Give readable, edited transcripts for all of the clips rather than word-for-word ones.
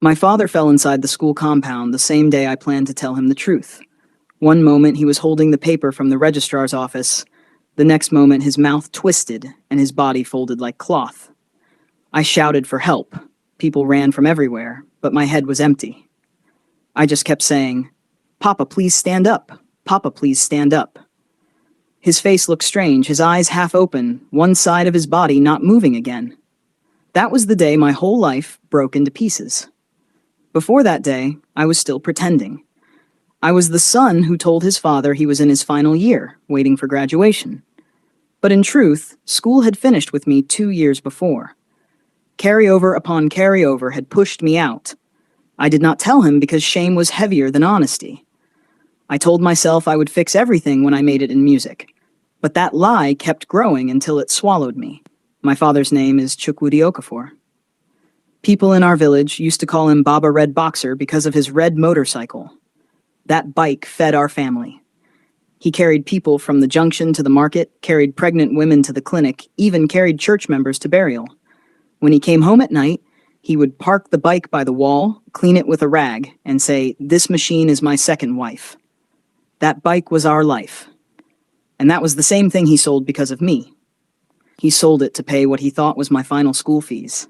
My father fell inside the school compound the same day I planned to tell him the truth. One moment he was holding the paper from the registrar's office. The next moment his mouth twisted and his body folded like cloth. I shouted for help. People ran from everywhere, but my head was empty. I just kept saying, "Papa, please stand up. Papa, please stand up." His face looked strange, his eyes half open, one side of his body not moving again. That was the day my whole life broke into pieces. Before that day, I was still pretending. I was the son who told his father he was in his final year, waiting for graduation. But in truth, school had finished with me 2 years before. Carryover upon carryover had pushed me out. I did not tell him because shame was heavier than honesty. I told myself I would fix everything when I made it in music. But that lie kept growing until it swallowed me. My father's name is Chukwudi Okafor. People in our village used to call him Baba Red Boxer because of his red motorcycle. That bike fed our family. He carried people from the junction to the market, carried pregnant women to the clinic, even carried church members to burial. When he came home at night, he would park the bike by the wall, clean it with a rag, and say, "This machine is my second wife." That bike was our life. And that was the same thing he sold because of me. He sold it to pay what he thought was my final school fees.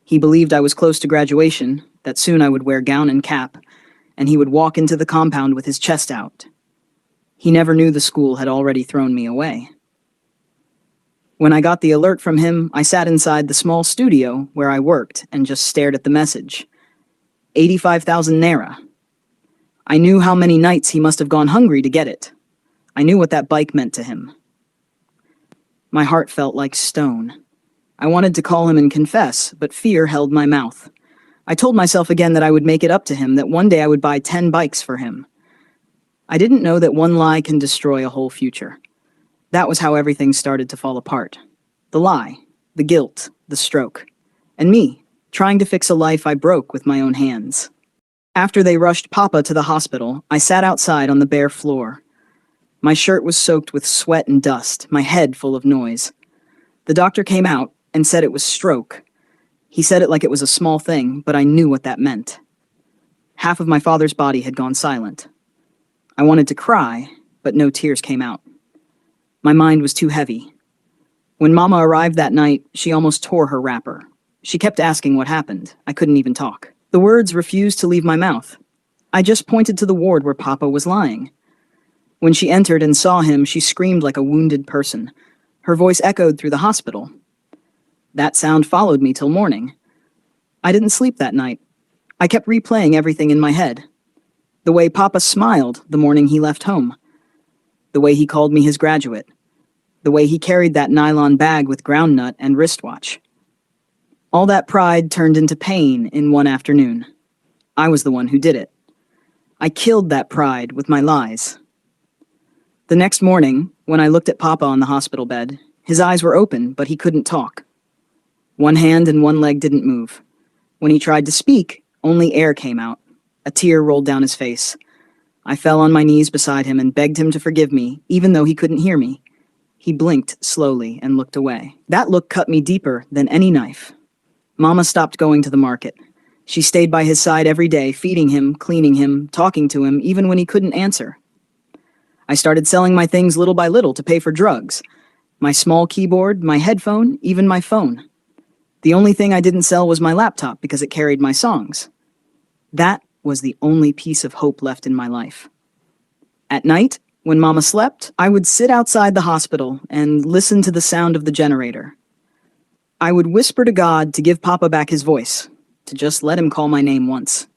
He believed I was close to graduation, that soon I would wear gown and cap, and he would walk into the compound with his chest out. He never knew the school had already thrown me away. When I got the alert from him, I sat inside the small studio where I worked and just stared at the message. 85,000 naira. I knew how many nights he must have gone hungry to get it. I knew what that bike meant to him. My heart felt like stone. I wanted to call him and confess, but fear held my mouth. I told myself again that I would make it up to him, that one day I would buy 10 bikes for him. I didn't know that one lie can destroy a whole future. That was how everything started to fall apart. The lie, the guilt, the stroke. And me, trying to fix a life I broke with my own hands. After they rushed Papa to the hospital, I sat outside on the bare floor. My shirt was soaked with sweat and dust, my head full of noise. The doctor came out and said it was stroke. He said it like it was a small thing, but I knew what that meant. Half of my father's body had gone silent. I wanted to cry, but no tears came out. My mind was too heavy. When Mama arrived that night, she almost tore her wrapper. She kept asking what happened. I couldn't even talk. The words refused to leave my mouth. I just pointed to the ward where Papa was lying. When she entered and saw him, she screamed like a wounded person. Her voice echoed through the hospital. That sound followed me till morning. I didn't sleep that night. I kept replaying everything in my head. The way Papa smiled the morning he left home. The way he called me his graduate. The way he carried that nylon bag with groundnut and wristwatch. All that pride turned into pain in one afternoon. I was the one who did it. I killed that pride with my lies. The next morning, when I looked at Papa on the hospital bed, his eyes were open, but he couldn't talk. One hand and one leg didn't move. When he tried to speak, only air came out. A tear rolled down his face. I fell on my knees beside him and begged him to forgive me, even though he couldn't hear me. He blinked slowly and looked away. That look cut me deeper than any knife. Mama stopped going to the market. She stayed by his side every day, feeding him, cleaning him, talking to him, even when he couldn't answer. I started selling my things little by little to pay for drugs. My small keyboard, my headphone, even my phone. The only thing I didn't sell was my laptop because it carried my songs. That was the only piece of hope left in my life. At night, when Mama slept, I would sit outside the hospital and listen to the sound of the generator. I would whisper to God to give Papa back his voice, to just let him call my name once.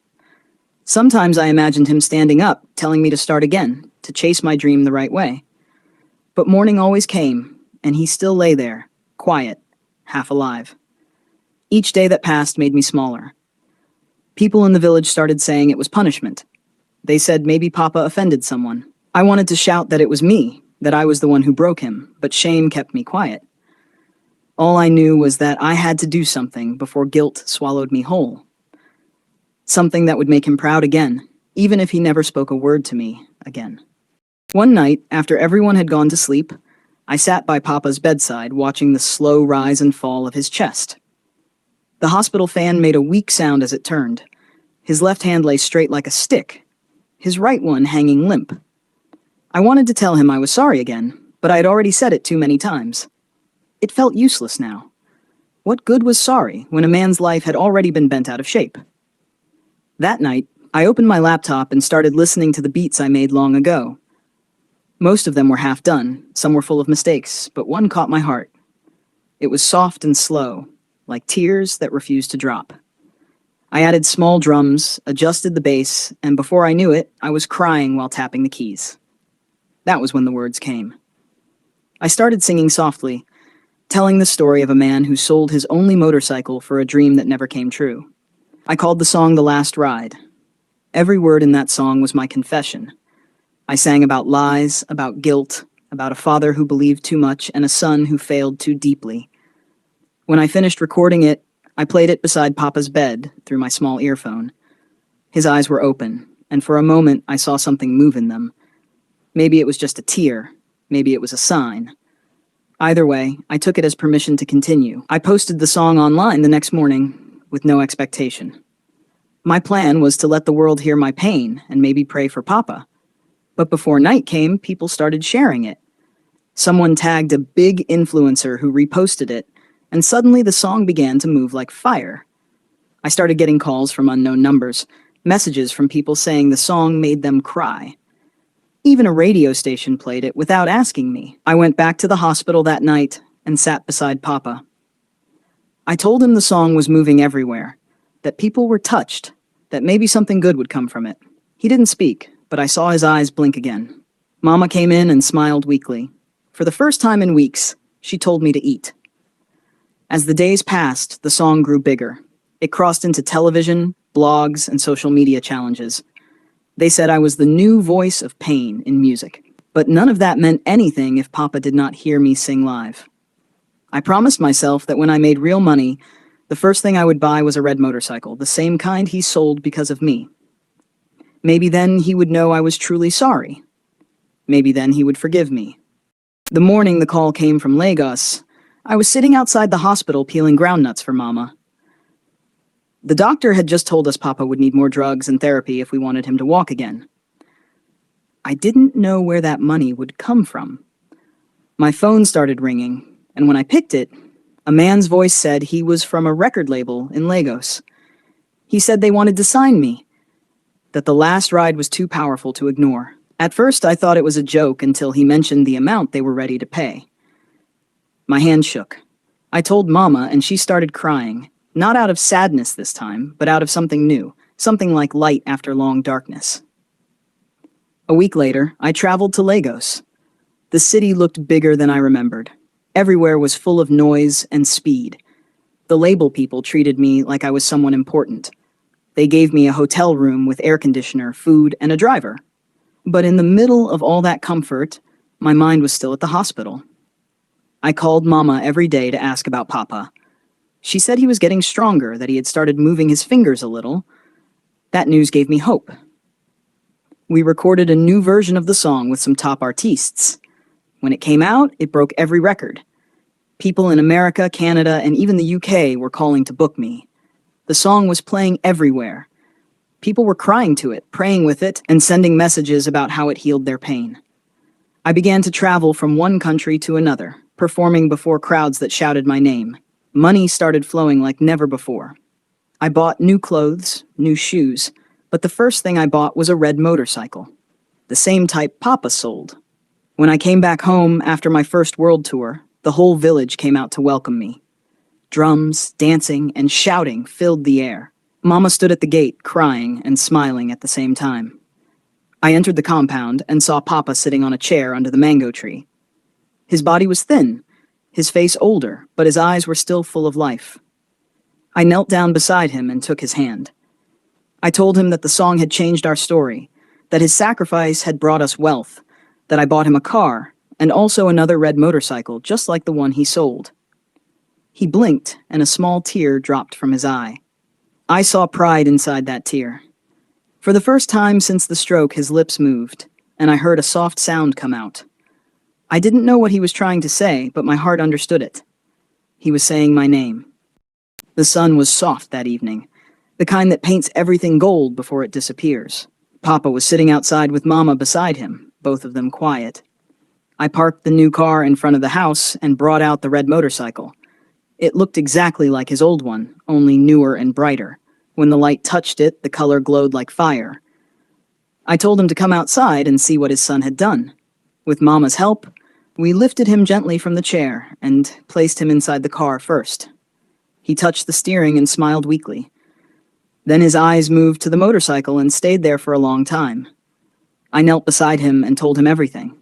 Sometimes I imagined him standing up, telling me to start again, to chase my dream the right way. But morning always came, and he still lay there, quiet, half alive. Each day that passed made me smaller. People in the village started saying it was punishment. They said maybe Papa offended someone. I wanted to shout that it was me, that I was the one who broke him, but shame kept me quiet. All I knew was that I had to do something before guilt swallowed me whole. Something that would make him proud again, even if he never spoke a word to me again. One night, after everyone had gone to sleep, I sat by Papa's bedside watching the slow rise and fall of his chest. The hospital fan made a weak sound as it turned. His left hand lay straight like a stick, his right one hanging limp. I wanted to tell him I was sorry again, but I had already said it too many times. It felt useless now. What good was sorry when a man's life had already been bent out of shape? That night, I opened my laptop and started listening to the beats I made long ago. Most of them were half done, some were full of mistakes, but one caught my heart. It was soft and slow, like tears that refused to drop. I added small drums, adjusted the bass, and before I knew it, I was crying while tapping the keys. That was when the words came. I started singing softly, telling the story of a man who sold his only motorcycle for a dream that never came true. I called the song The Last Ride. Every word in that song was my confession. I sang about lies, about guilt, about a father who believed too much and a son who failed too deeply. When I finished recording it, I played it beside Papa's bed through my small earphone. His eyes were open, and for a moment I saw something move in them. Maybe it was just a tear. Maybe it was a sign. Either way, I took it as permission to continue. I posted the song online the next morning with no expectation. My plan was to let the world hear my pain and maybe pray for Papa. But before night came, people started sharing it. Someone tagged a big influencer who reposted it, and suddenly the song began to move like fire. I started getting calls from unknown numbers, messages from people saying the song made them cry. Even a radio station played it without asking me. I went back to the hospital that night and sat beside Papa. I told him the song was moving everywhere, that people were touched, that maybe something good would come from it. He didn't speak, but I saw his eyes blink again. Mama came in and smiled weakly. For the first time in weeks, she told me to eat. As the days passed, the song grew bigger. It crossed into television, blogs, and social media challenges. They said I was the new voice of pain in music. But none of that meant anything if Papa did not hear me sing live. I promised myself that when I made real money, the first thing I would buy was a red motorcycle, the same kind he sold because of me. Maybe then he would know I was truly sorry. Maybe then he would forgive me. The morning the call came from Lagos, I was sitting outside the hospital peeling groundnuts for Mama. The doctor had just told us Papa would need more drugs and therapy if we wanted him to walk again. I didn't know where that money would come from. My phone started ringing, and when I picked it, a man's voice said he was from a record label in Lagos. He said they wanted to sign me, that The Last Ride was too powerful to ignore. At first, I thought it was a joke until he mentioned the amount they were ready to pay. My hand shook. I told Mama, and she started crying, not out of sadness this time, but out of something new, something like light after long darkness. A week later, I traveled to Lagos. The city looked bigger than I remembered. Everywhere was full of noise and speed. The label people treated me like I was someone important. They gave me a hotel room with air conditioner, food, and a driver. But in the middle of all that comfort, my mind was still at the hospital. I called Mama every day to ask about Papa. She said he was getting stronger, that he had started moving his fingers a little. That news gave me hope. We recorded a new version of the song with some top artists. When it came out, it broke every record. People in America, Canada, and even the UK were calling to book me. The song was playing everywhere. People were crying to it, praying with it, and sending messages about how it healed their pain. I began to travel from one country to another, performing before crowds that shouted my name. Money started flowing like never before. I bought new clothes, new shoes, but the first thing I bought was a red motorcycle, the same type Papa sold. When I came back home after my first world tour, the whole village came out to welcome me. Drums, dancing, and shouting filled the air. Mama stood at the gate, crying and smiling at the same time. I entered the compound and saw Papa sitting on a chair under the mango tree. His body was thin, his face older, but his eyes were still full of life. I knelt down beside him and took his hand. I told him that the song had changed our story, that his sacrifice had brought us wealth, that I bought him a car, and also another red motorcycle, just like the one he sold. He blinked, and a small tear dropped from his eye. I saw pride inside that tear. For the first time since the stroke, his lips moved, and I heard a soft sound come out. I didn't know what he was trying to say, but my heart understood it. He was saying my name. The sun was soft that evening, the kind that paints everything gold before it disappears. Papa was sitting outside with Mama beside him, both of them quiet. I parked the new car in front of the house and brought out the red motorcycle. It looked exactly like his old one, only newer and brighter. When the light touched it, the color glowed like fire. I told him to come outside and see what his son had done. With Mama's help, we lifted him gently from the chair and placed him inside the car first. He touched the steering and smiled weakly. Then his eyes moved to the motorcycle and stayed there for a long time. I knelt beside him and told him everything.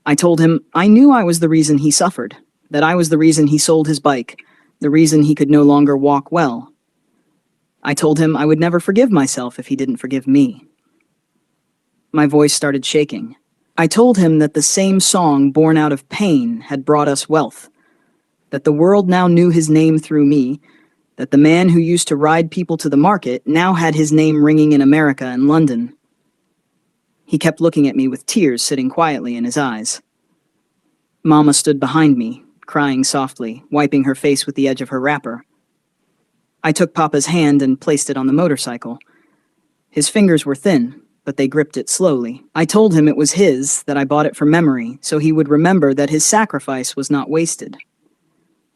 I told him I knew I was the reason he suffered, that I was the reason he sold his bike, the reason he could no longer walk well. I told him I would never forgive myself if he didn't forgive me. My voice started shaking. I told him that the same song born out of pain had brought us wealth, that the world now knew his name through me, that the man who used to ride people to the market now had his name ringing in America and London. He kept looking at me with tears sitting quietly in his eyes. Mama stood behind me, crying softly, wiping her face with the edge of her wrapper. I took Papa's hand and placed it on the motorcycle. His fingers were thin, but they gripped it slowly. I told him it was his, that I bought it for memory, so he would remember that his sacrifice was not wasted.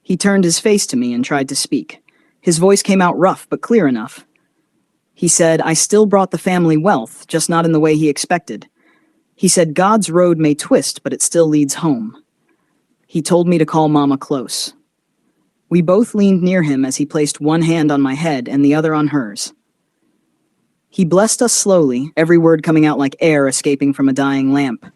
He turned his face to me and tried to speak. His voice came out rough but clear enough. He said, I still brought the family wealth, just not in the way he expected. He said, God's road may twist, but it still leads home. He told me to call Mama close. We both leaned near him as he placed one hand on my head and the other on hers. He blessed us slowly, every word coming out like air escaping from a dying lamp.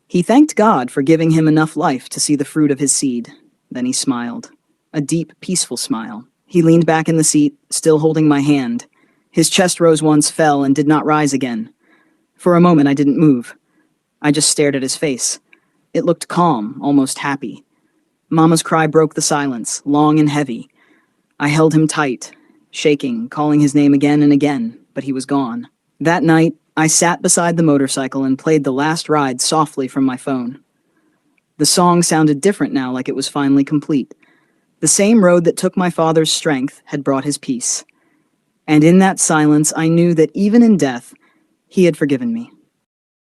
He thanked God for giving him enough life to see the fruit of his seed. Then he smiled, a deep, peaceful smile. He leaned back in the seat, still holding my hand. His chest rose once, fell, and did not rise again. For a moment, I didn't move. I just stared at his face. It looked calm, almost happy. Mama's cry broke the silence, long and heavy. I held him tight, shaking, calling his name again and again, but he was gone. That night, I sat beside the motorcycle and played the last ride softly from my phone. The song sounded different now, like it was finally complete. The same road that took my father's strength had brought his peace. And in that silence, I knew that even in death, he had forgiven me.